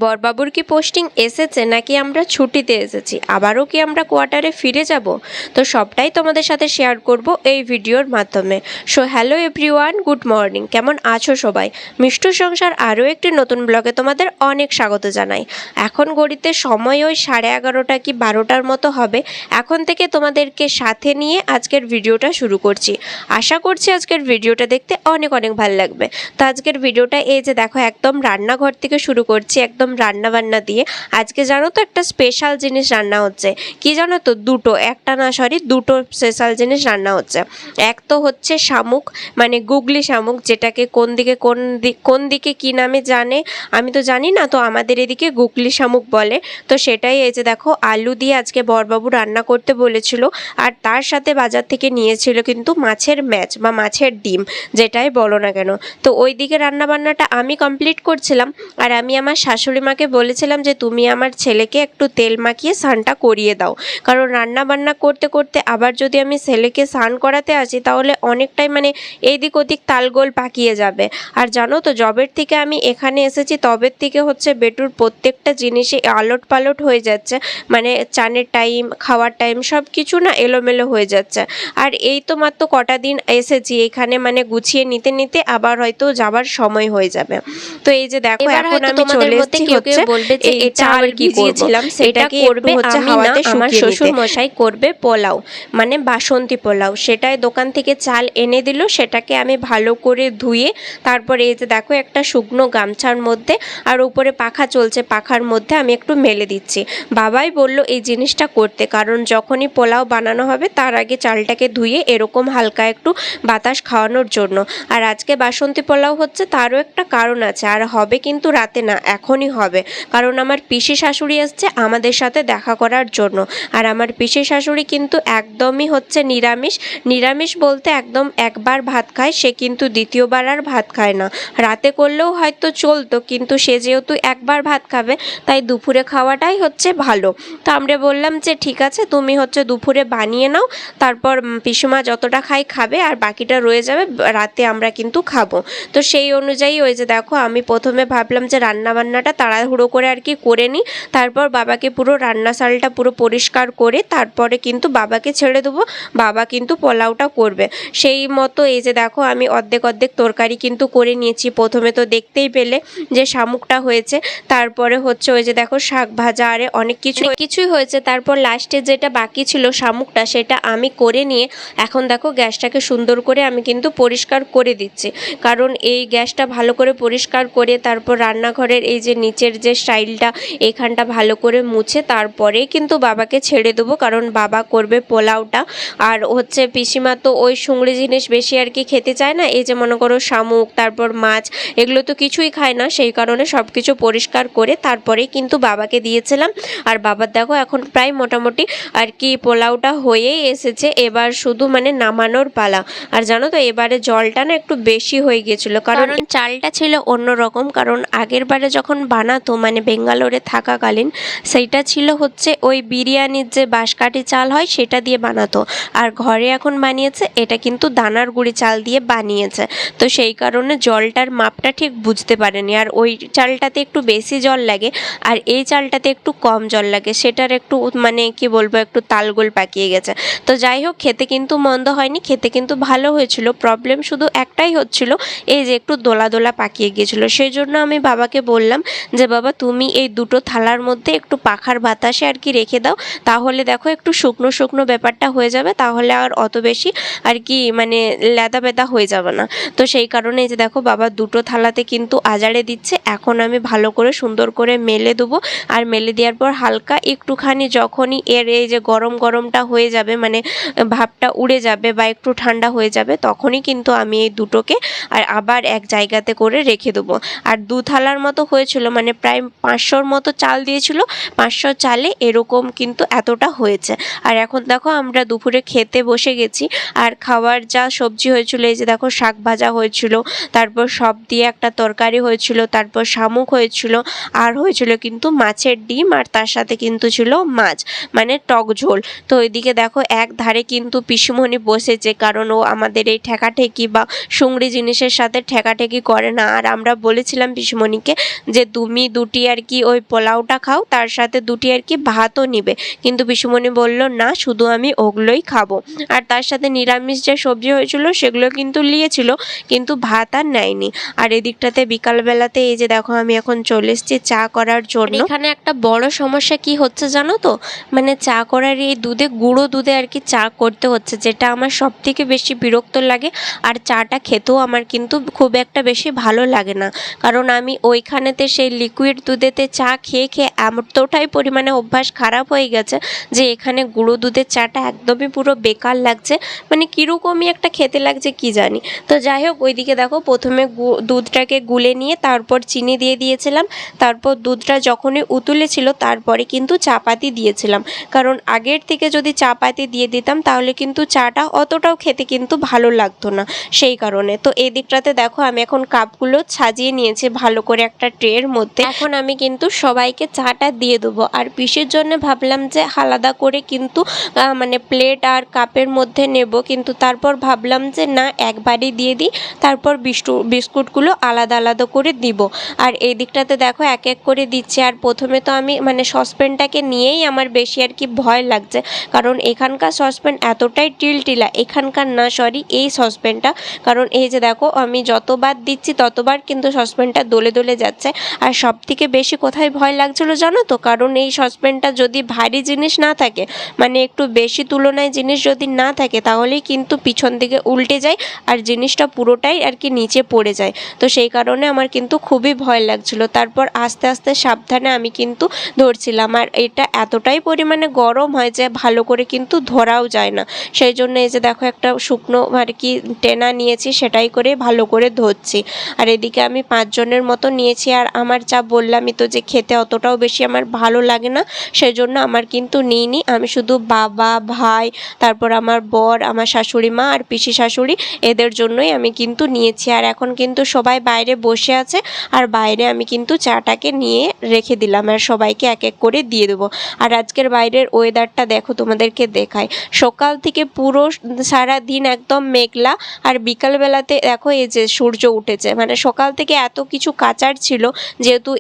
বরবাবুর কি পোস্টিং এসেছে নাকি আমরা ছুটিতে এসেছি, আবারও কি আমরা কোয়ার্টারে ফিরে যাব? তো সবটাই তোমাদের সাথে শেয়ার করব এই ভিডিওর মাধ্যমে। So hello everyone, good morning. কেমন আছো সবাই? মিষ্টু সংসার আরও একটি নতুন ব্লগে তোমাদের অনেক স্বাগত জানাই। এখন ঘড়িতে সময় ওই 11:30 কি 12টার মতো হবে। এখন থেকে তোমাদেরকে সাথে নিয়ে আজকের ভিডিওটা শুরু করছি। আশা করছি আজকের ভিডিওটা দেখতে অনেক অনেক ভালো লাগবে। তো আজকের ভিডিওটা এই যে দেখো, একদম রান্নাঘর থেকে শুরু করছি, একদম রান্না বান্না দিয়ে। আজকে জানো তো একটা স্পেশাল জিনিস রান্না হচ্ছে। কি জানো তো? দুটো স্পেশাল জিনিস রান্না হচ্ছে। এক তো হচ্ছে শামুক, মানে গুগলি শামুক, যেটাকে কোন দিকে কি নামে জানে আমি তো জানি না, তো আমাদের এদিকে গুগলি শামুক বলে। তো সেটাই এই যে দেখো, আলু দিয়ে আজকে বরবাবু রান্না করতে বলেছিল। আর তার সাথে বাজার থেকে নিয়েছিল কিন্তু মাছের ম্যাচ বা মাছের ডিম, যেটাই বলো না কেন। তো ওই দিকে রান্নাবান্নাটা আমি কমপ্লিট করছিলাম। আর আমি আমার শাশুড়ি মাকে বলেছিলাম যে তুমি আমার ছেলেকে একটু তেল মাখিয়ে স্নানটা করিয়ে দাও, কারণ রান্না বান্না করতে করতে আবার যদি আমি ছেলেকে স্নান করাতে আসি তাহলে অনেকটাই মানে এইদিক ওদিক তালগোল পাকিয়ে যাবে। আর জানো তো, জবের থেকে আমি এখানে এসেছি তবের থেকে হচ্ছে বেটুর প্রত্যেকটা জিনিসে আলট পালট হয়ে যাচ্ছে, মানে চানের টাইম, খাওয়ার টাইম সব কিছু না এলোমেলো হয়ে যাচ্ছে। আর এই তো মাত্র কটা দিন এসেছি এখানে, মানে গুছিয়ে নিতে নিতে আবার হয়তো যাবার সময় হয়ে যাবে। তো এই যে দেখো, এখন আমি চলে এসেছি, হচ্ছে বলবে যে এই এটা চাল আবার কি ভিজিয়েছিলাম সেটাকে করবে হচ্ছে আমি হাওয়াতে না, আমার শুকিয়ে শ্বশুর নিতে। মশাই করবে পোলাও, মানে বাসন্তী পোলাও। সেটাই দোকান থেকে চাল এনে দিল, সেটাকে আমি ভালো করে ধুয়ে তারপরে এই যে দেখো একটা শুকনো গামছার মধ্যে, আর উপরে পাখা চলছে, পাখার মধ্যে আমি একটু মেলে দিচ্ছি। বাবাই বলল এই জিনিসটা করতে, কারণ যখনই পোলাও বানানো হবে তার আগে চালটাকে ধুয়ে এরকম হালকা একটু বাতাস খাওয়ানোর জন্য। আর আজকে বাসন্তী পোলাও হচ্ছে তারও একটা কারণ আছে, আর হবে কিন্তু রাতে না, এখনই হবে। কারণ আমার পিসি শাশুড়ি আসছে আমাদের সাথে দেখা করার জন্য। আর আমার পিসি শাশুড়ি কিন্তু একদমই হচ্ছে নিরামিষ বলতে একদম একবার ভাত খায়, সে কিন্তু দ্বিতীয়বার আর ভাত খায় না। রাতে করলেও হয়তো চলতো, কিন্তু সে যেহেতু একবার ভাত খাবে তাই দুপুরে খাওয়াটাই হচ্ছে ভালো। তো আমরা বললাম যে ঠিক আছে, তুমি হচ্ছে দুপুরে বানিয়ে নাও, তারপর পিসুমা যতটা খাবে আর বাকিটা রয়ে যাবে, রাতে আমরা কিন্তু খাবো। তো সেই অনুযায়ী ওই যে দেখো, আমি প্রথমে ভাবলাম যে রান্নাবান্নাটা তাড়াহুড়ো করে আর কি করে নিই, তারপর বাবাকে পুরো রান্নাশালটা পুরো পরিষ্কার করে তারপরে কিন্তু বাবাকে ছেড়ে দেবো, বাবা কিন্তু পোলাওটা করবে। সেই মতো এই যে দেখো, আমি অর্ধেক তরকারি কিন্তু করে নিয়েছি। প্রথমে তো দেখতেই পেলে যে শামুকটা হয়েছে, তারপরে হচ্ছে ওই যে দেখো শাক ভাজা, আরে অনেক কিছুই হয়েছে। তারপর লাস্টে যেটা বাকি ছিল শামুকটা, সেটা আমি করে নিয়ে এখন দেখো গ্যাসটাকে সুন্দর করে আমি কিন্তু পরিষ্কার করে দিচ্ছি। কারণ এই গ্যাসটা ভালো করে পরিষ্কার করে তারপর রান্নাঘরের এই যে নিচের যে স্টাইলটা, এখানটা ভালো করে মুছে তারপরেই কিন্তু বাবাকে ছেড়ে দেবো, কারণ বাবা করবে পোলাওটা। আর হচ্ছে পিসিমা তো ওই শুংড়ি জিনিস বেশি আর কি খেতে চায় না, এই যে মনে করো শামুক, তারপর মাছ, এগুলো তো কিছুই খায় না। সেই কারণে সব কিছু পরিষ্কার করে তারপরেই কিন্তু বাবাকে দিয়েছিলাম। আর বাবার দেখো এখন প্রায় মোটামুটি আর কি পোলাওটা হয়েই এসেছে, এবার শুধু মানে নামানোর পালা। আর জানো তো, এবারে জলটা না একটু বেশি হয়ে গিয়েছিল, কারণ চালটা ছিল অন্যরকম। কারণ আগের বারে যখন বানাতো, মানে বেঙ্গালোরে থাকাকালীন, সেইটা ছিল হচ্ছে ওই বিরিয়ানির যে বাঁশকাঠি চাল হয় সেটা দিয়ে বানাতো। আর ঘরে এখন বানিয়েছে এটা কিন্তু দানার গুঁড়ি চাল দিয়ে বানিয়েছে। তো সেই কারণে জলটার মাপটা ঠিক বুঝতে পারেনি, আর ওই চালটাতে একটু বেশি জল লাগে আর এই চালটাতে একটু কম জল লাগে। সেটার একটু মানে কি বলবো, একটু তালগোল পাকিয়ে গেছে। তো যাই হোক, খেতে কিন্তু মন্দ হয়নি, খেতে কিন্তু ভালো হয়েছিল। প্রবলেম শুধু একটাই হচ্ছিল, এই যে একটু দোলা দোলা পাকিয়ে গিয়েছিল। সেই জন্য আমি বাবাকে বললাম যে বাবা, তুমি এই দুটো থালার মধ্যে একটু পাখার বাতাসে আর কি রেখে দাও, তাহলে দেখো একটু শুকনো শুকনো ব্যাপারটা হয়ে যাবে, তাহলে আর অত বেশি আর কি মানে লেদা বেদা হয়ে যাবে না। তো সেই কারণে এই যে দেখো, বাবা দুটো থালাতে কিন্তু আজাড়ে দিচ্ছে। এখন আমি ভালো করে সুন্দর করে মেলে দেবো। আর মেলে দেওয়ার পর হালকা একটুখানি যখনই এর এই যে গরমটা হয়ে যাবে, মানে ভাবটা উড়ে যাবে বা একটু ঠান্ডা হয়ে যাবে, তখনই কিন্তু আমি এই দুটোকে আর আবার এক জায়গাতে করে রেখে দেবো। আর দু থালার মতো হয়েছিল, মানে প্রায় 500-র মতো চাল দিয়েছিল, 500 চালে এরকম কিন্তু এতটা হয়েছে। আর এখন দেখো আমরা দুপুরে খেতে বসে গেছি। আর খাওয়ার যা সবজি হয়েছিল, এই যে দেখো শাক ভাজা হয়েছিল, তারপর সব দিয়ে একটা তরকারি হয়েছিল, তারপর শামুক হয়েছিল, আর হয়েছিল কিন্তু মাছের ডিম, আর তার সাথে কিন্তু ছিল মাছ, মানে টক ঝোল। তো ওইদিকে দেখো এক ধারে কিন্তু পিসুমণি বসেছে, কারণ ও আমাদের এই ঠেকাঠেকি বা শুংড়ি জিনিসের সাথে ঠেকাঠেকি করে না। আর আমরা বলেছিলাম পিসুমণিকে যে তুমি দুটি আর কি ওই পোলাওটা খাও, তার সাথে দুটি আর কি ভাতও নিবে। কিন্তু পিসুমণি বলল না, শুধু আমি ওগুলোই খাবো। আর তার সাথে নিরামিষ যে সবজি হয়েছিল সেগুলো কিন্তু নিয়েছিল, কিন্তু ভাত আর নেয়নি। আর এদিকটাতে বিকালবেলাতে এই যে দেখো আমি এখন চলে এসেছি চা করার জন্য। এখানে একটা বড় সমস্যা কি হচ্ছে জানো তো, মানে চা করার এই গুঁড়ো দুধে আর কি চা করতে হচ্ছে, যেটা আমার সব থেকে বেশি বিরক্ত লাগে। আর চাটা খেতেও আমার কিন্তু খুব একটা বেশি ভালো লাগে না, কারণ আমি ওইখানেতে সেই লিকুইড দুধেতে চা খেয়ে খেয়ে এতটাই পরিমাণে অভ্যাস খারাপ হয়ে গেছে যে এখানে গুঁড়ো দুধের চাটা একদমই পুরো বেকার লাগছে, মানে কীরকমই একটা খেতে লাগছে কি জানি। তো যাই হোক, ওইদিকে দেখো প্রথমে দুধটাকে গুলে নিয়ে তারপর চিনি দিয়ে দিয়েছিলাম। তারপর দুধটা যখনই উতলে ছিল তারপরে কিন্তু চাপাতি দিয়েছিলাম, কারণ আগের থেকে যদি চাপাতি দিয়ে দিতাম তাহলে কিন্তু চাটা অতটাও খেতে কিন্তু ভালো লাগতো না, সেই কারণে। তো এই দিকটাতে দেখো আমি এখন কাপগুলো সাজিয়ে নিয়েছি ভালো করে একটা ট্রের মধ্যে। এখন আমি কিন্তু সবাইকে চাটা দিয়ে দেবো। আর পিসের জন্য ভাবলাম যে আলাদা করে কিন্তু মানে প্লেট আর কাপের মধ্যে নেব, কিন্তু তারপর ভাবলাম যে না, একবারই দিয়ে দিই, তারপর বিস্কুটগুলো আলাদা আলাদা করে দিব। আর এই দিকটাতে দেখো এক এক করে দিচ্ছি। আর প্রথমে তো আমি মানে সসপ্যানটাকে নিয়েই আমার বেশি আর কি ভয় লাগছে, কারণ এখানকার সসপ্যান এতটাই টিলটিলা, এখানকার না সরি এই সসপ্যানটা, কারণ এই যে দেখো আমি যতবার দিচ্ছি ততবার কিন্তু সসপ্যানটা দলে দলে যাচ্ছে। আর সব থেকে বেশি কোথায় ভয় লাগছিল জানো তো, কারণ এই সসপ্যানটা যদি ভারী জিনিস না থাকে, মানে একটু বেশি তুলনায় জিনিস যদি না থাকে, তাহলেই কিন্তু পিছন দিকে উল্টে যায় আর জিনিসটা পুরোটাই আর কি নিচে পড়ে যায়। তো সেই কারণে আমার কিন্তু খুবই ভয় লাগছিল। তারপর আস্তে আস্তে সাবধানে আমি কিন্তু ধরছিলাম। আর এটা এতটাই পরিমাণে গরম হয় যে ভালো করে কিন্তু ধরাও যায় না, সেই জন্য এই যে দেখো একটা শুকনো আর কি টেনা নিয়েছি, সেটাই করে ভালো করে ধরছি। আর এদিকে আমি 5 জনের মতো নিয়েছি। আর আমার যা বললামই তো যে খেতে অতটাও বেশি আমার ভালো লাগে না, সেই জন্য আমার কিন্তু নিইনি। আমি শুধু বাবা, ভাই, তারপর আমার বর, আমার শাশুড়ি মা আর পিসি শাশুড়ি, এদের জন্যই আমি কিন্তু নিয়েছি। আর এখন কিন্তু সবাই বাইরে বসে আছে, আর বাইরে আমি কিন্তু চাটাকে নিয়ে রেখে দিলাম আর সবাইকে এক এক করে দিয়ে দেবো। আর আজকের বাইরের ওয়েদারটা দেখো, তোমাদেরকে দেখাই। সকাল থেকে পুরো সারা দিন একদম মেঘলা, আর বিকালবেলাতে দেখো এই যে সূর্য উঠেছে। মানে সকাল থেকে এত কিছু কাচার ছিল, যেহেতু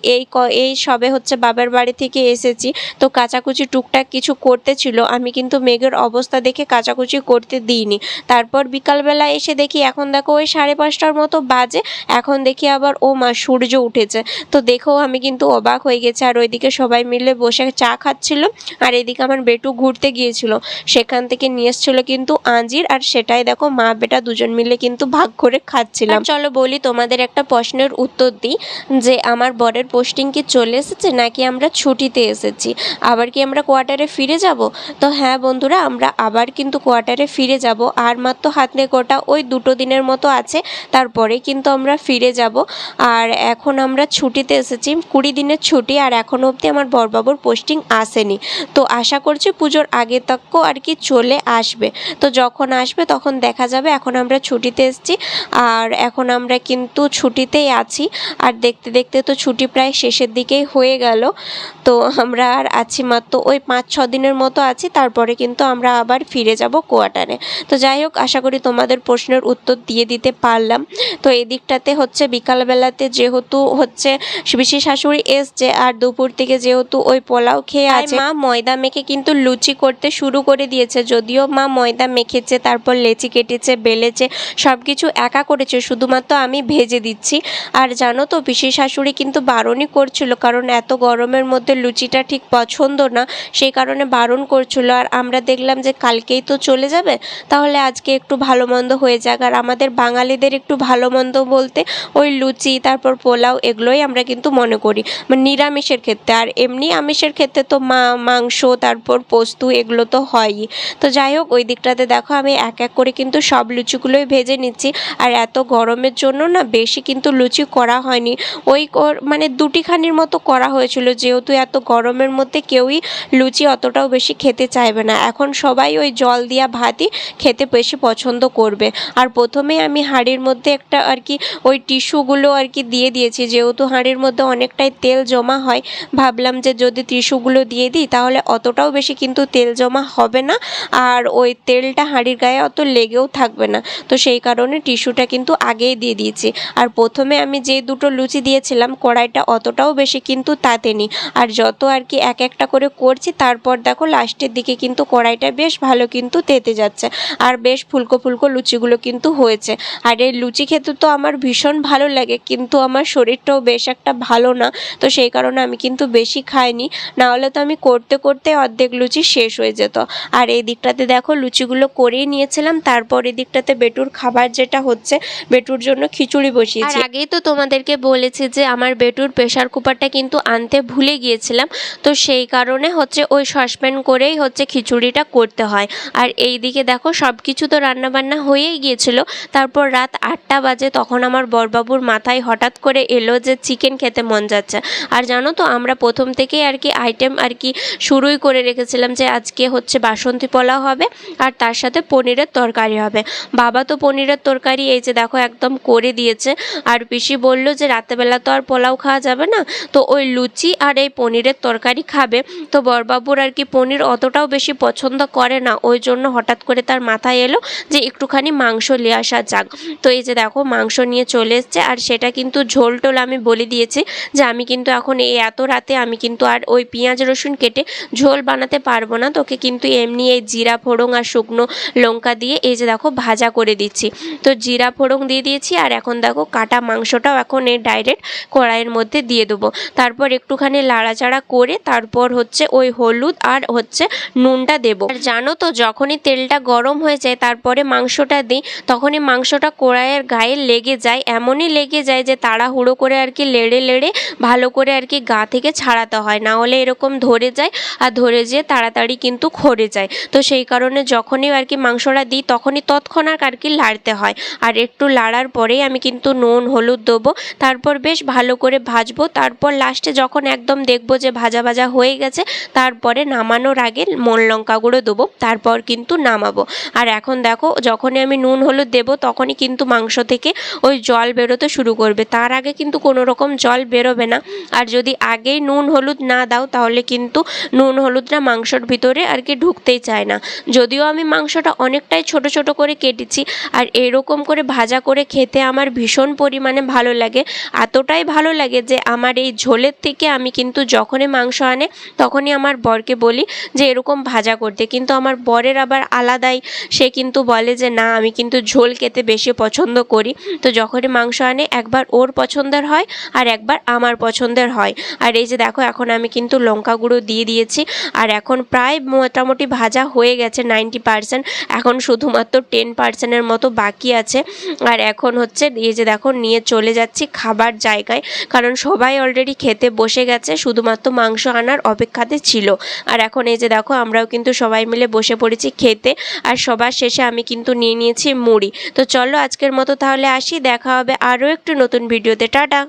এই সবে হচ্ছে বাবার বাড়ি থেকে এসেছি, তো কাচাকুচি টুকটাক কিছু করতে ছিল, আমি কিন্তু মেঘের অবস্থা দেখে কাচাকুচি করতে দিইনি। তারপর বিকালবেলা এসে দেখি এখন দেখো ওই 5:30টার মতো বাজে, এখন দেখি আবার ও মা সূর্য উঠেছে। তো দেখো আমি কিন্তু অবাক হয়ে গেছি। আর ওইদিকে সবাই মিলে বসে চা খাচ্ছিল, আর এদিকে আমার বেটু ঘুরতে গিয়েছিল, সেখান থেকে নিয়ে এসেছিল কিন্তু আঞ্জির, আর সেটাই দেখো মা বেটা দুজন মিলে কিন্তু ভাগ করে খাচ্ছিলাম। চলো বলি, তোমাদের একটা প্রশ্নের উত্তর দিই, যে আমার বরের পোস্টিং কি চলে এসেছে নাকি আমরা ছুটিতে এসেছি, আবার কি আমরা কোয়ার্টারে ফিরে যাব? তো হ্যাঁ বন্ধুরা, আমরা আবার কিন্তু কোয়ার্টারে ফিরে যাব। আর মাত্র হাতে গোটা ওই 2 দিনের মতো আছে, তারপরে কিন্তু আমরা ফিরে যাব। আর এখন আমরা ছুটিতে এসেছি, 20 দিনের ছুটি, আর এখনও অবধি আমার বরবাবুর পোস্টিং আসেনি। তো আশা করছি পুজোর আগে তকও আর কি চলে আসবে। তো যখন আসবে তখন দেখা যাবে। এখন আমরা ছুটিতে এসেছি, আর এখন আমরা কিন্তু ছুটিতেই আছি। আর দেখতে দেখতে তো ছুটি প্রায় শেষের দিকেই হয়ে গেল। তো আমরা আর আছি মাত্র ওই 5-6 দিনের মতো আছি, তারপরে কিন্তু আমরা আবার ফিরে যাব কোয়ার্টারে। তো যাই হোক, আশা করি তোমাদের প্রশ্নের উত্তর দিয়ে দিতে পারলাম। তো এই দিকটাতে হচ্ছে বিকালবেলাতে যেহেতু হচ্ছে পিসি শাশুড়ি এসছে, আর দুপুর থেকে যেহেতু ওই পোলাও খেয়ে আছে, মা ময়দা মেখে কিন্তু লুচি করতে শুরু করে দিয়েছে। যদিও মা ময়দা মেখেছে, তারপর লেচি কেটেছে, বেলেছে, সব কিছু একা করেছে, শুধুমাত্র আমি ভেজে দিচ্ছি। আর জানো তো, পিসি শাশুড়ি কিন্তু বারণই করছিল, কারণ এত গরমের মধ্যে লুচিটা ঠিক পছন্দ না, সেই কারণে বারণ করছিল। আর আমরা দেখলাম যে কালকেই তো চলে যাবে, তাহলে আজকে একটু ভালো মন্দ হয়ে যাক। আর আমাদের বাঙালিদের একটু ভালো মন্দ বলতে ওই লুচি, তারপর পোলাও, এগুলোই আমরা কিন্তু মনে করি মানে নিরামিষের ক্ষেত্রে। আর এমনি আমিষের ক্ষেত্রে তো মাংস, তারপর পোস্ত, এগুলো তো হয়ই। তো যাই হোক, ওই দিকটাতে দেখো আমি এক এক করে কিন্তু সব লুচিগুলোই ভেজে নিচ্ছি। আর এত গরমের জন্য না বেশি কিন্তু লুচি করা হয়নি, ওই মানে 2টিখানির মতো করা হয়েছিল, যেহেতু এত গরমের মধ্যে কেউই লুচি অতটাও বেশি খেতে চাইবে না। এখন সবাই ওই জল দিয়া ভাতই খেতে বেশি পছন্দ করবে। আর প্রথমে আমি হাঁড়ির মধ্যে একটা আর কি ওই টিস্যুগুলো আর কি দিয়ে দিয়েছি, যেহেতু হাঁড়ির মধ্যে অনেকটাই তেল জমা হয়, ভাবলাম যে যদি টিস্যুগুলো দিয়ে দিই তাহলে অতটাও বেশি কিন্তু তেল জমা হবে না, আর ওই তেলটা হাঁড়ির গায়ে অত লেগেও থাকবে না। তো সেই কারণে টিস্যুটা কিন্তু আগেই দিয়ে দিয়েছি। আর প্রথমে আমি যে 2টো লুচি দিয়েছিলাম কড়াই কড়াইটা অতটাও বেশি কিন্তু তাতেনি। আর যত আর কি এক একটা করে করছি তারপর দেখো লাস্টের দিকে কিন্তু কড়াইটা বেশ ভালো কিন্তু তেতে যাচ্ছে আর বেশ ফুলকো ফুলকো লুচিগুলো কিন্তু হয়েছে। আর এই লুচি খেতে তো আমার ভীষণ ভালো লাগে, কিন্তু আমার শরীরটাও বেশ একটা ভালো না, তো সেই কারণে আমি কিন্তু বেশি খাইনি, না হলে তো আমি করতে করতে অর্ধেক লুচি শেষ হয়ে যেত। আর এই দিকটাতে দেখো লুচিগুলো করেই নিয়েছিলাম, তারপর এই দিকটাতে বেটুর খাবার যেটা হচ্ছে, বেটুর জন্য খিচুড়ি বসিয়েছি। আর আগেই তো তোমাদেরকে বলেছি যে আমার বেটুর প্রেশার কুকারটা কিন্তু আনতে ভুলে গিয়েছিলাম, তো সেই কারণে হচ্ছে ওই সসপ্যান করেই হচ্ছে খিচুড়িটা করতে হয়। আর এই দিকে দেখো সব কিছু তো রান্নাবান্না হয়েই গিয়েছিল। তারপর রাত 8টা বাজে, তখন আমার বড়বাবুর মাথায় হঠাৎ করে এলো যে চিকেন খেতে মন যাচ্ছে। আর জানো তো আমরা প্রথম থেকেই আর কি আইটেম আর কি শুরুই করে রেখেছিলাম যে আজকে হচ্ছে বাসন্তী পোলাও হবে আর তার সাথে পনিরের তরকারি হবে। বাবা তো পনিরের তরকারি এই যে দেখো একদম করে দিয়েছে। আর পিসি বলল যে রাতেবেলা তো আর পোলাও খাওয়া যাবে না, তো ওই লুচি আর এই পনিরের তরকারি খাবে। তো বড়বাবুর আর কি পনির অতটাও বেশি পছন্দ করে না, ওই জন্য হঠাৎ করে তার মাথায় এলো যে একটুখানি মাংস নিয়ে আসা যাক। তো এই যে দেখো মাংস নিয়ে চলে এসছে, আর সেটা কিন্তু ঝোল টোল আমি বলে দিয়েছি যে আমি কিন্তু এখন এই এত রাতে আমি কিন্তু আর ওই পেঁয়াজ রসুন কেটে ঝোল বানাতে পারবো না, তোকে কিন্তু এমনি এই জিরা ফোড়ন আর শুকনো লঙ্কা দিয়ে এই যে দেখো ভাজা করে দিচ্ছি। তো জিরা ফোড়ন দিয়ে দিয়েছি, আর এখন দেখো কাটা মাংসটাও এখন এই ডাইরেক্ট কড়াইয়ের মধ্যে দিয়ে দেবো। তারপর একটুখানি লাড়াচাড়া করে তারপর হচ্ছে ওই হলুদ আর হচ্ছে নুনটা দেবো। আর জানো তো যখনই তেলটা গরম হয়ে যায় তারপরে মাংসটা দিই, তখনই মাংসটা কড়াইয়ের গায়ে লেগে যায়, এমনই লেগে যায় যে তাড়াহুড়ো করে আর কি লেড়ে লেড়ে ভালো করে আর কি গা থেকে ছাড়াতে হয়, না হলে এরকম ধরে যায় আর ধরে যেয়ে তাড়াতাড়ি কিন্তু খড়ে যায়। তো সেই কারণে যখনই আর কি মাংসটা দিই তখনই তৎক্ষণাৎ আর কি লাড়তে হয়। আর একটু লাড়ার পরেই আমি কিন্তু নুন হলুদ দেবো, তারপর বেশ ভালো করে ভাজবো। তারপর লাস্টে যখন একদম দেখবো যে ভাজা ভাজা হয়ে গেছে তারপরে নামানোর আগে লঙ্কা গুঁড়ো দেবো, তারপর কিন্তু নামাবো। আর এখন দেখো যখনই আমি নুন হলুদ দেবো তখনই কিন্তু মাংস থেকে ওই জল বেরোতে শুরু করবে, তার আগে কিন্তু কোনো রকম জল বেরোবে না। আর যদি আগেই নুন হলুদ না দাও তাহলে কিন্তু নুন হলুদটা মাংসর ভিতরে আর কি ঢুকতেই চায় না। যদিও আমি মাংসটা অনেকটাই ছোট ছোট করে কেটেছি, আর এরকম করে ভাজা করে খেতে আমার ভীষণ পরিমাণে ভালো লাগে, এতটাই ভালো লাগে যে আমার এই ঝোলের থেকে আমি কিন্তু যখনই মাংস আনে তখনই আমার বরকে বলি যে এরকম ভাজা করতে, কিন্তু আমার বরের আবার আলাদাই, সে কিন্তু বলে যে না আমি কিন্তু ঝোল খেতে বেশি পছন্দ করি। তো যখনই মাংস আনে একবার ওর পছন্দের হয় আর একবার আমার পছন্দের হয়। আর এই যে দেখো এখন আমি কিন্তু লঙ্কা গুঁড়ো দিয়ে দিয়েছি, আর এখন প্রায় মোটামুটি ভাজা হয়ে গেছে 90%, এখন শুধুমাত্র 10%-এর মতো বাকি আছে। আর এখন হচ্ছে এই যে দেখো নিয়ে চলে যাচ্ছি খাবার জায়গায়, কারণ সবাই অলরেডি খেতে বসে গেছে, শুধুমাত্র মাংস আনার অপেক্ষাতে ছিল। আর এখন এই যে দেখো আমরাও কিন্তু সবাই মিলে বসে পড়েছি খেতে, আর সবার শেষে আমি কিন্তু নিয়ে নিয়েছি মুড়ি। তো চলো আজকের মতো তাহলে আসি, দেখা হবে আরও একটু নতুন ভিডিওতে, টাটা।